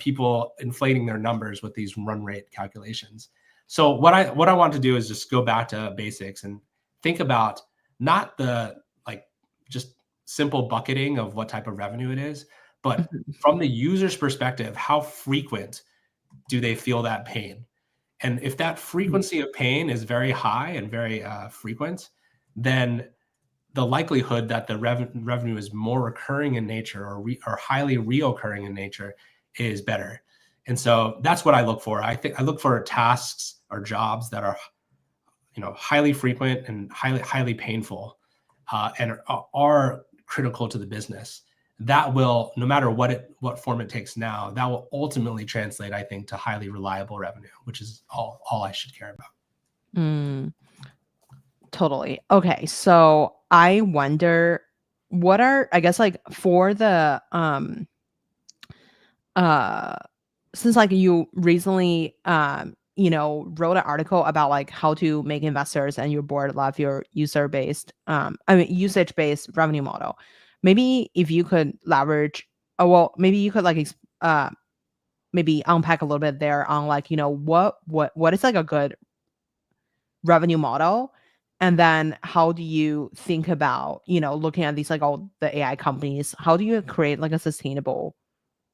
people inflating their numbers with these run rate calculations. So what I want to do is just go back to basics and think about not the just simple bucketing of what type of revenue it is, but from the user's perspective, how frequent do they feel that pain? And if that frequency of pain is very high and very frequent, then the likelihood that the revenue is more recurring in nature or highly reoccurring in nature is better. And so that's what I look for. I look for tasks or jobs that are highly frequent and highly painful, and are critical to the business. That will, no matter what form it takes now, that will ultimately translate, I think, to highly reliable revenue, which is all I should care about. Totally. Okay, so I wonder what are, I guess, like for the since like you recently wrote an article about like how to make investors and your board love your usage-based revenue model. Maybe if you could leverage, maybe you could like maybe unpack a little bit there on like what is like a good revenue model, and then how do you think about looking at these like all the AI companies, how do you create like a sustainable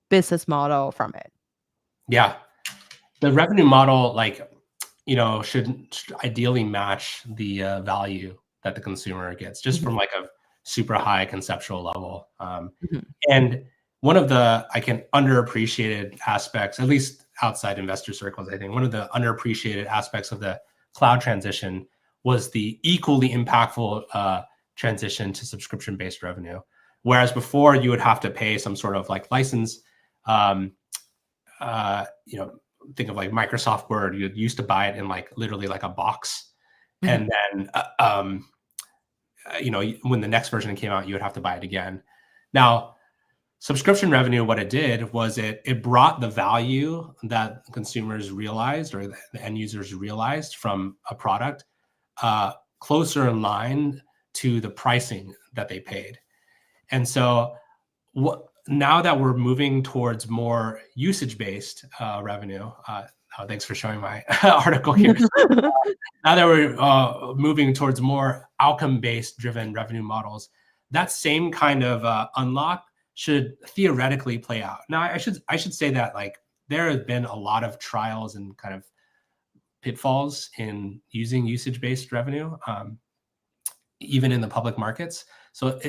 business model from it? Yeah, the revenue model, like, should ideally match the value that the consumer gets, just from like a super high conceptual level. And one of the underappreciated aspects, at least outside investor circles, I think one of the underappreciated aspects of the cloud transition was the equally impactful transition to subscription-based revenue. Whereas before you would have to pay some sort of like license, think of like Microsoft Word. You used to buy it in like literally like a box, and then when the next version came out, you would have to buy it again. Now, subscription revenue, what it did was it brought the value that consumers realized or the end users realized from a product closer in line to the pricing that they paid. And so now that we're moving towards more usage-based revenue, thanks for showing my article here. Now that we're moving towards more outcome-based driven revenue models, that same kind of unlock should theoretically play out. Now, I should say that like there have been a lot of trials and kind of pitfalls in using usage-based revenue, even in the public markets. So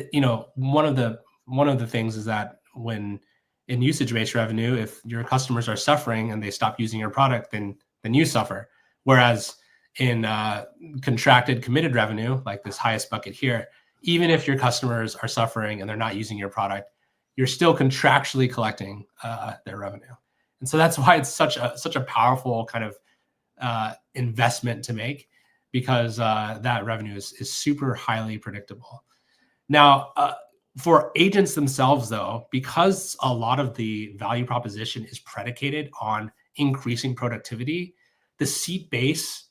one of the things is that when in usage-based revenue, if your customers are suffering and they stop using your product, then you suffer. Whereas in contracted committed revenue, like this highest bucket here, even if your customers are suffering and they're not using your product, you're still contractually collecting their revenue. And so that's why it's such a powerful kind of investment to make, because that revenue is super highly predictable. Now, for agents themselves, though, because a lot of the value proposition is predicated on increasing productivity, the seat-based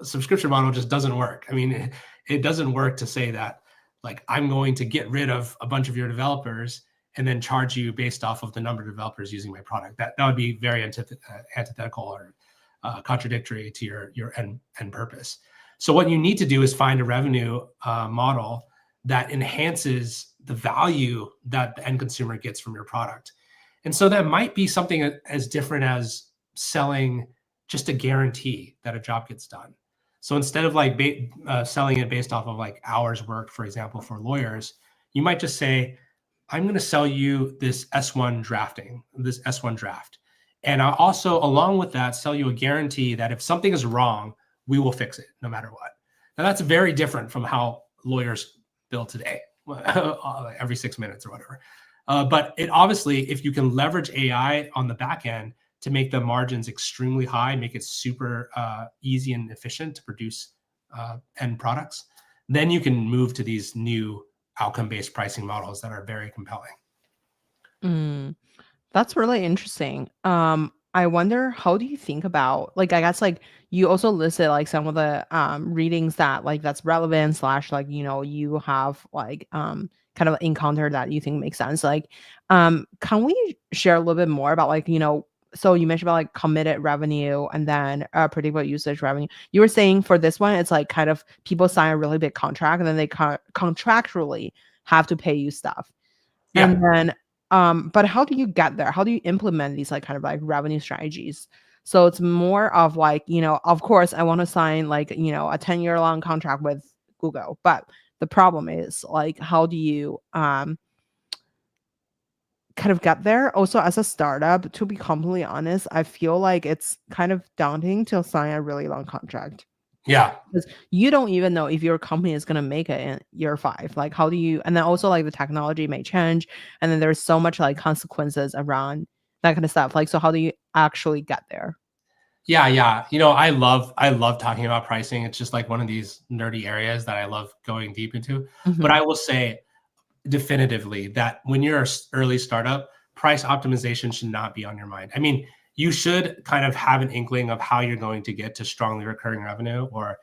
subscription model just doesn't work. I mean, it doesn't work to say that, like, I'm going to get rid of a bunch of your developers and then charge you based off of the number of developers using my product. That would be very antithetical or contradictory to your end purpose. So what you need to do is find a revenue model that enhances the value that the end consumer gets from your product. And so that might be something as different as selling just a guarantee that a job gets done. So instead of like selling it based off of like hours worked, for example, for lawyers, you might just say, I'm going to sell you this S1 draft. And I'll also, along with that, sell you a guarantee that if something is wrong, we will fix it no matter what. Now that's very different from how lawyers bill today, every 6 minutes or whatever. But it obviously, if you can leverage AI on the back end to make the margins extremely high, make it super easy and efficient to produce end products, then you can move to these new outcome-based pricing models that are very compelling. That's really interesting. I wonder, how do you think about, like, I guess like you also listed like some of the readings that like that's relevant / like, you have like kind of encountered that you think makes sense. Like, can we share a little bit more about like, so you mentioned about like committed revenue and then predictable usage revenue. You were saying for this one, it's like kind of people sign a really big contract and then they contractually have to pay you stuff. Yeah. And then but how do you get there? How do you implement these like kind of like revenue strategies? So it's more of like, of course I want to sign like, a 10-year long contract with Google, but the problem is like, how do you kind of get there? Also, as a startup, to be completely honest, I feel like it's kind of daunting to sign a really long contract. Yeah. Because you don't even know if your company is going to make it in year 5. Like, how do you, and then also like the technology may change. And then there's so much like consequences around that kind of stuff. Like, so how do you actually get there? Yeah. I love talking about pricing. It's just like one of these nerdy areas that I love going deep into. But I will say definitively that when you're an early startup, price optimization should not be on your mind. I mean, you should kind of have an inkling of how you're going to get to strongly recurring revenue or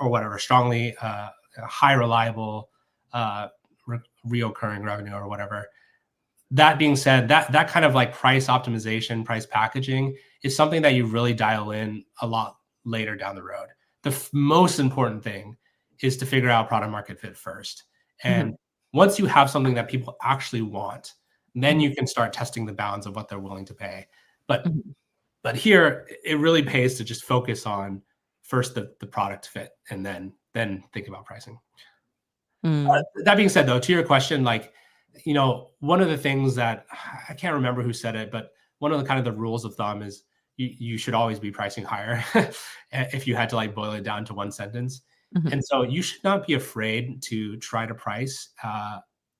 whatever, strongly high reliable reoccurring revenue or whatever. That being said, that kind of like price optimization, price packaging is something that you really dial in a lot later down the road. The most important thing is to figure out product market fit first. And once you have something that people actually want, then you can start testing the bounds of what they're willing to pay. But Mhm. but here it really pays to just focus on first the product fit and then think about pricing. Mm. That being said, though, to your question, like, one of the things that I can't remember who said it, but one of the kind of the rules of thumb is you should always be pricing higher if you had to like boil it down to one sentence. Mhm. And so you should not be afraid to try to price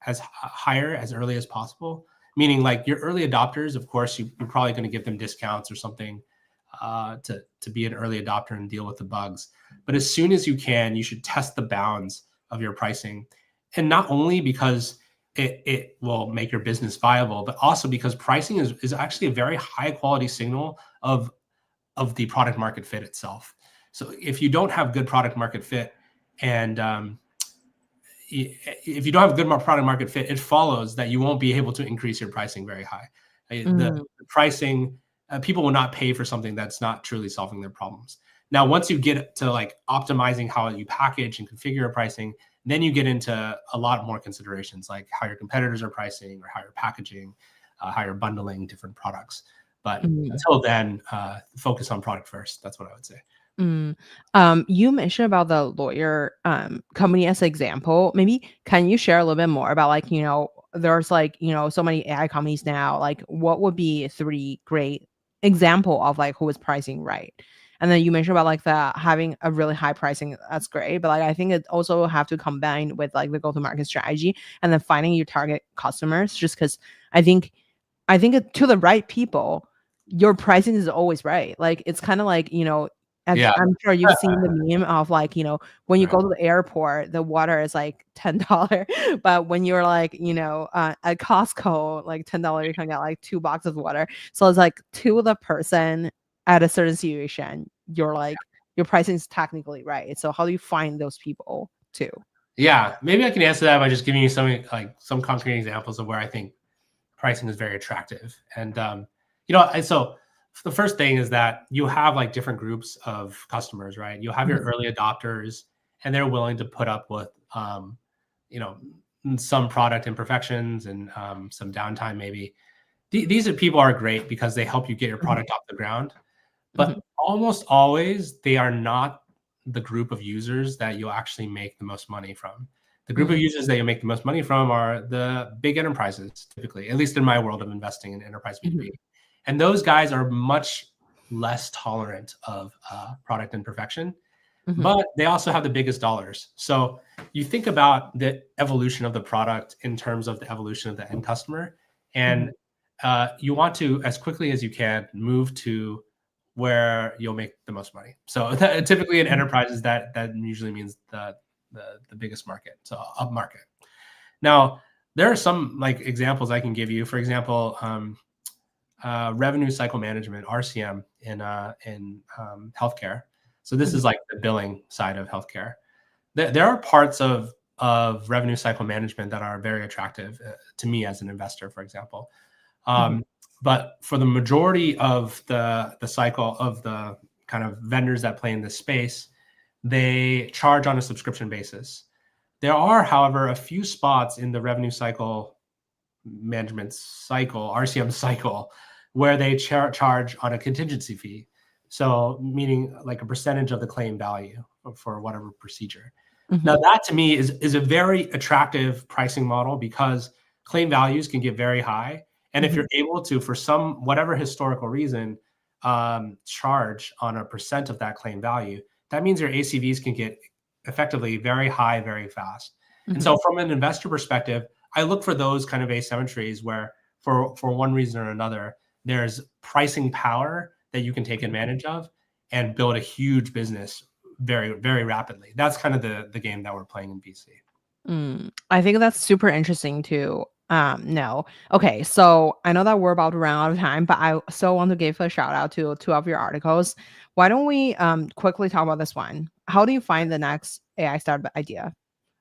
as higher as early as possible. Meaning, like your early adopters, of course, you're probably going to give them discounts or something to be an early adopter and deal with the bugs. But as soon as you can, you should test the bounds of your pricing, and not only because it will make your business viable, but also because pricing is actually a very high quality signal of the product market fit itself. So if you don't have good product market fit, and if you don't have good product market fit, it follows that you won't be able to increase your pricing very high. The Mm. pricing, people will not pay for something that's not truly solving their problems. Now, once you get to like optimizing how you package and configure your pricing, then you get into a lot more considerations like how your competitors are pricing or how you're packaging, how you're bundling different products. But Mm. until then, focus on product first. That's what I would say. Mm. You mentioned about the lawyer company as an example. Maybe can you share a little bit more about like, there's like, so many AI companies now, like what would be 3 great example of like who is pricing right? And then you mentioned about like the having a really high pricing, that's great. But like I think it also have to combine with like the go-to-market strategy and then finding your target customers, just because I think to the right people, your pricing is always right. Like it's kind of like, Yeah. I'm sure you've seen the meme of like, when you Right. go to the airport, the water is like $10, but when you're like, at Costco, like $10, you can get like 2 boxes of water. So it's like to the person at a certain situation, you're like your pricing is technically right. So how do you find those people too? Yeah, maybe I can answer that by just giving you some concrete examples of where I think pricing is very attractive. And so the first thing is that you have like different groups of customers, right? You have your Mhm. early adopters, and they're willing to put up with you know some product imperfections and some downtime maybe. These are people are great because they help you get your Mhm. product off the ground. But Mhm. almost always, they are not the group of users that you'll actually make the most money from. The group of Mhm. users that you make the most money from are the big enterprises, typically, at least in my world of investing in enterprise B2B. Mhm. And those guys are much less tolerant of product imperfection, Mhm. but they also have the biggest dollars. So you think about the evolution of the product in terms of the evolution of the end customer, and Mhm. you want to, as quickly as you can, move to where you'll make the most money. So typically in Mhm. enterprises, that usually means the biggest market, so up market. Now there are some like examples I can give you. For example, revenue cycle management (RCM) in healthcare. So this Mhm. is like the billing side of healthcare. There are parts of revenue cycle management that are very attractive to me as an investor, for example. Mhm. But for the majority of the cycle of the kind of vendors that play in this space, they charge on a subscription basis. There are, however, a few spots in the revenue cycle management cycle, RCM cycle, where they charge on a contingency fee. So meaning like a percentage of the claim value for whatever procedure. Now Mhm. that to me is a very attractive pricing model because claim values can get very high. And if Mhm. you're able to, for some whatever historical reason, charge on a percent of that claim value, that means your ACVs can get effectively very high very fast. And Mhm. so from an investor perspective, I look for those kind of asymmetries where for one reason or another, there's pricing power that you can take Mhm. advantage of and build a huge business very, very rapidly. That's kind of the game that we're playing in VC. I think that's super interesting to know. Okay, so I know that we're about to run out of time, but I still want to give a shout out to 2 of your articles. Why don't we quickly talk about this one? How do you find the next AI startup idea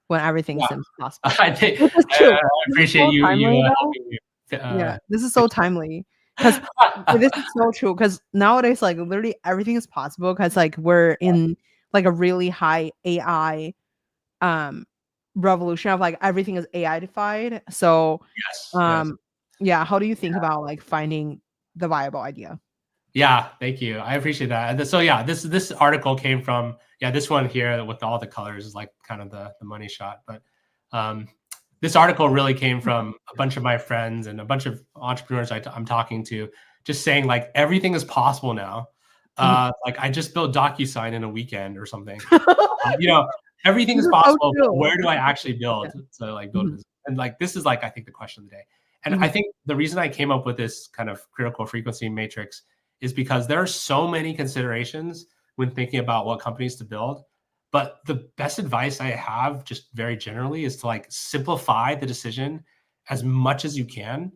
when everything Yeah, seems possible? I think This is true. I This is appreciate so you timely though. helping me. Yeah, this is so Pitch timely because this is so true. Because nowadays, like literally everything is possible. Because like we're in like a really high AI um revolution of like everything is AI-ified. So yes, yes. um Yeah, how do you think about like finding the viable idea? Yeah, thank you. I appreciate that. And so yeah, this article came from this one here with all the colors is like kind of the money shot. But this article really came from a bunch of my friends and a bunch of entrepreneurs I'm talking to, just saying like everything is possible now. Like I just built DocuSign in a weekend or something. Everything is This is so possible, but true. where do I actually build Yeah. to like build a business? And like this is like I think the question of the day. And I Mhm. think the reason I came up with this kind of critical frequency matrix is because there are so many considerations when thinking about what companies to build. But the best advice I have, just very generally, is to like simplify the decision as much as you can,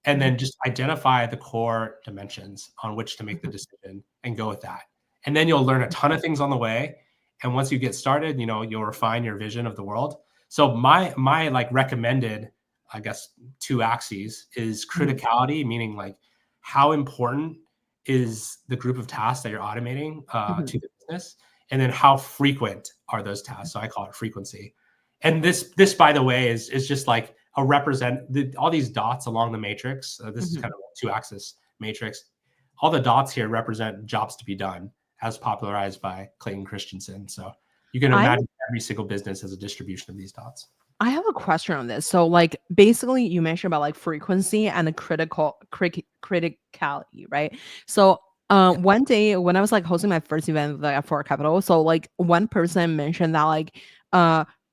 and then just identify the core dimensions on which to make the decision and go with that. And then you'll learn a ton of things on the way. And once you get started, you'll refine your vision of the world. So my like recommended, I guess, 2 axes is criticality, meaning like how important is the group of tasks that you're automating to the business, and then how frequent are those tasks. So I call it frequency. And this by the way is just like all these dots along the matrix. This is kind of a 2-axis matrix. All the dots here represent jobs to be done, as popularized by Clayton Christensen. So you can imagine every single business as a distribution of these dots. I have a question on this. So, like, basically, you mentioned about like frequency and the criticality, right? So, one day when I was like hosting my first event like, for Capital, so like one person mentioned that like,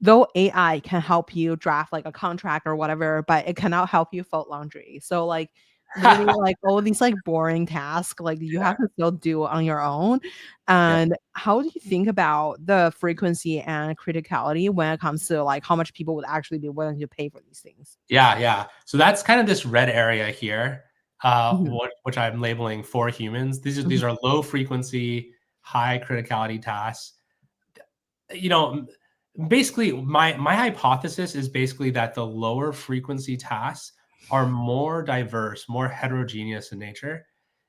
though AI can help you draft like a contract or whatever, but it cannot help you fold laundry. So, like, literally, like all these like boring tasks, like you have to still do on your own. And how do you think about the frequency and criticality when it comes to like how much people would actually be willing to pay for these things? Yeah. So that's kind of this red area here, Mhm, which I'm labeling for humans. These mhm, are low frequency, high criticality tasks. You know, basically my hypothesis is basically that the lower frequency tasks are more diverse, more heterogeneous in nature.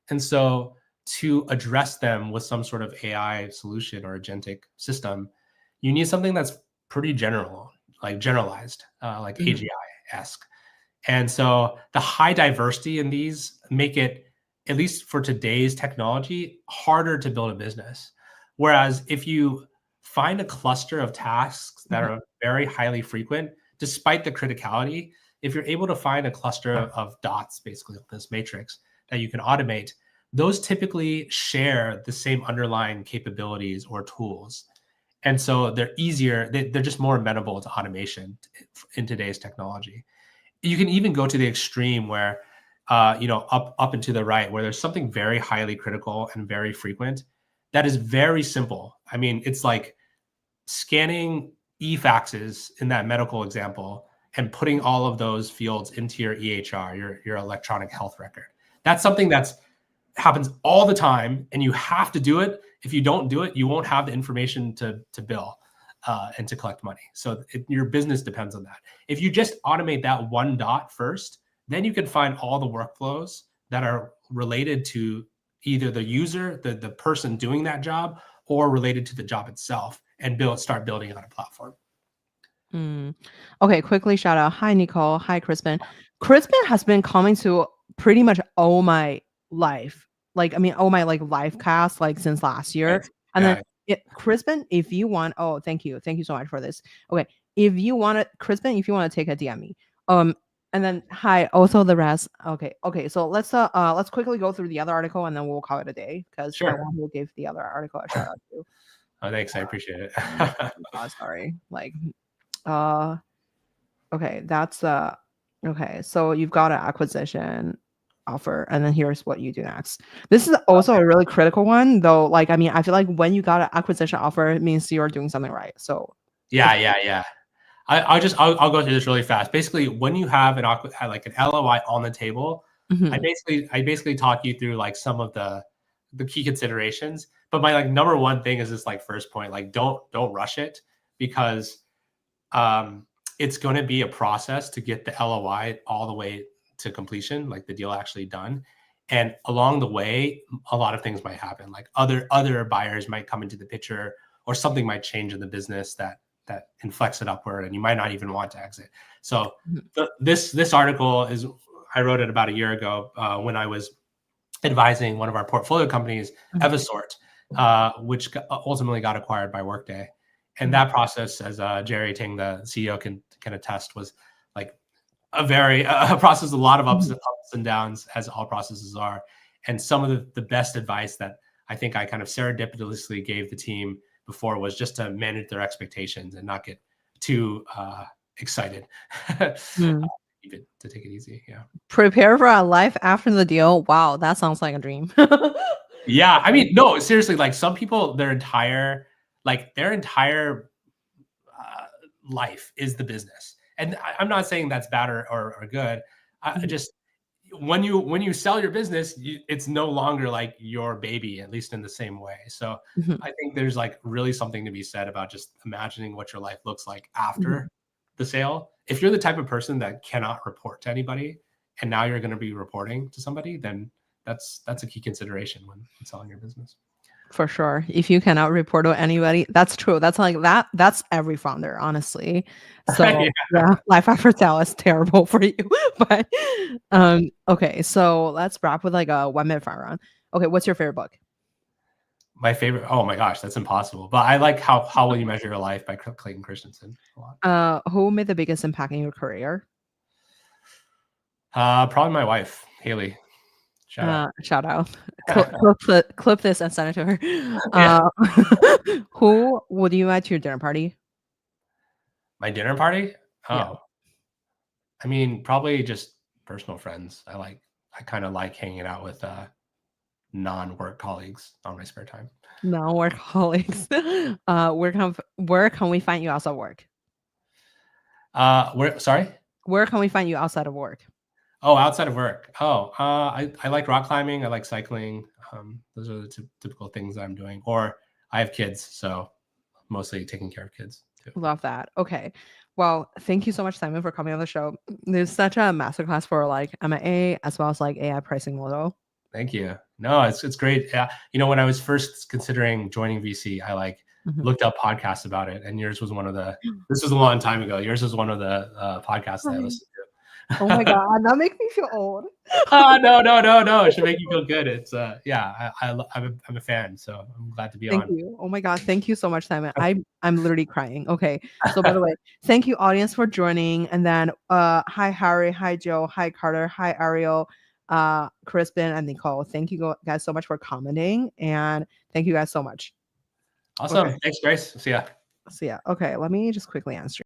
And so to address them with some sort of AI solution or agentic system, you need something that's pretty general, like generalized, like mhm, AGI-esque. And so the high diversity in these make it, at least for today's technology, harder to build a business. Whereas if you find a cluster of tasks that mhm, are very highly frequent, despite the criticality, if you're able to find a cluster of dots, basically of this matrix that you can automate, those typically share the same underlying capabilities or tools. And so they're easier, they're just more amenable to automation in today's technology. You can even go to the extreme where, up and to the right, where there's something very highly critical and very frequent that is very simple. I mean, it's like scanning e-faxes in that medical example and putting all of those fields into your EHR, your electronic health record. That's something that's happens all the time, and you have to do it. If you don't do it, you won't have the information to bill and to collect money. So your business depends on that. If you just automate that one dot first, then you can find all the workflows that are related to either the user, the person doing that job, or related to the job itself, and start building on a platform. mm. Okay, quickly shout out. Hi, Nicole. Hi, Crispin. Crispin has been coming to pretty much all my life. Like, I mean, all my like live cast like since last year. Right. And then Yeah. Crispin, if you want, oh, thank you. Thank you so much for this. Okay. If you want to, Crispin, if you want to take a DM me. And then hi, also the rest. Okay. So let's quickly go through the other article and then we'll call it a day because I Sure. want to give the other article a shout out to. Oh, thanks. I appreciate it. Sorry. Like uh okay, that's okay. So you've got an acquisition offer, and then here's what you do next. This is also a really critical one, though. Like, I mean, I feel like when you got an acquisition offer, it means you're doing something right. So Yeah. I'll go through this really fast. Basically, when you have like an LOI on the table, I Mhm, basically talk you through like some of the key considerations. But my like number one thing is this like first point, like don't rush it, because it's going to be a process to get the LOI all the way to completion, like the deal actually done. And along the way, a lot of things might happen. Like other buyers might come into the picture, or something might change in the business that inflects it upward, and you might not even want to exit. So mhm, this article is, I wrote it about a year ago when I was advising one of our portfolio companies, Evisort, which ultimately got acquired by Workday. And that process, as Jerry Ting, the CEO, can attest, was like a process, a lot of ups and downs, as all processes are. And some of the best advice that I think I kind of serendipitously gave the team before was just to manage their expectations and not get too excited. To take it easy. Yeah. Prepare for a life after the deal. Wow, that sounds like a dream. Yeah, I mean, no, seriously, like some people, their entire life is the business. And I'm not saying that's bad or good. I just, when you sell your business, it's no longer like your baby, at least in the same way. So I think there's like really something to be said about just imagining what your life looks like after the sale. If you're the type of person that cannot report to anybody, and now you're going to be reporting to somebody, then that's a key consideration when selling your business. For sure. If you cannot report to anybody, that's true. That's like that. That's every founder, honestly. So yeah, life after sale is terrible for you. But okay, so let's wrap with like a 1 minute fire round. Okay, what's your favorite book? My favorite, oh my gosh, that's impossible. But I like How Will You Measure Your Life by Clayton Christensen a lot. Who made the biggest impact in your career? Probably my wife, Haley. Shout out. Clip this and send it to her. Who would you invite to your dinner party? My dinner party? Oh, yeah. I mean, probably just personal friends. I kind of like hanging out with non-work colleagues on my spare time. Non-work colleagues. Where can we find you outside of work? Sorry? Where can we find you outside of work? Oh, outside of work. Oh, I like rock climbing. I like cycling. Those are the typical things I'm doing. Or I have kids, so mostly taking care of kids too. Love that. Okay. Well, thank you so much, Simon, for coming on the show. There's such a masterclass for like M&A as well as like AI pricing model. Thank you. No, it's great. You know, when I was first considering joining VC, I looked up podcasts about it, and yours was one of the. This was a long time ago. Yours was one of the podcasts that I listened to. Oh my god, that makes me feel old. No. It should make you feel good. It's I'm a fan, so I'm glad to be on. Thank you. Oh my god, thank you so much, Simon. I'm literally crying. Okay. So by the way, thank you audience for joining. And then hi Harry, hi Joe, hi Carter, hi Ariel, Crispin, and Nicole. Thank you guys so much for commenting, and thank you guys so much. Awesome. Okay. Thanks, Grace. See ya. Okay, let me just quickly answer.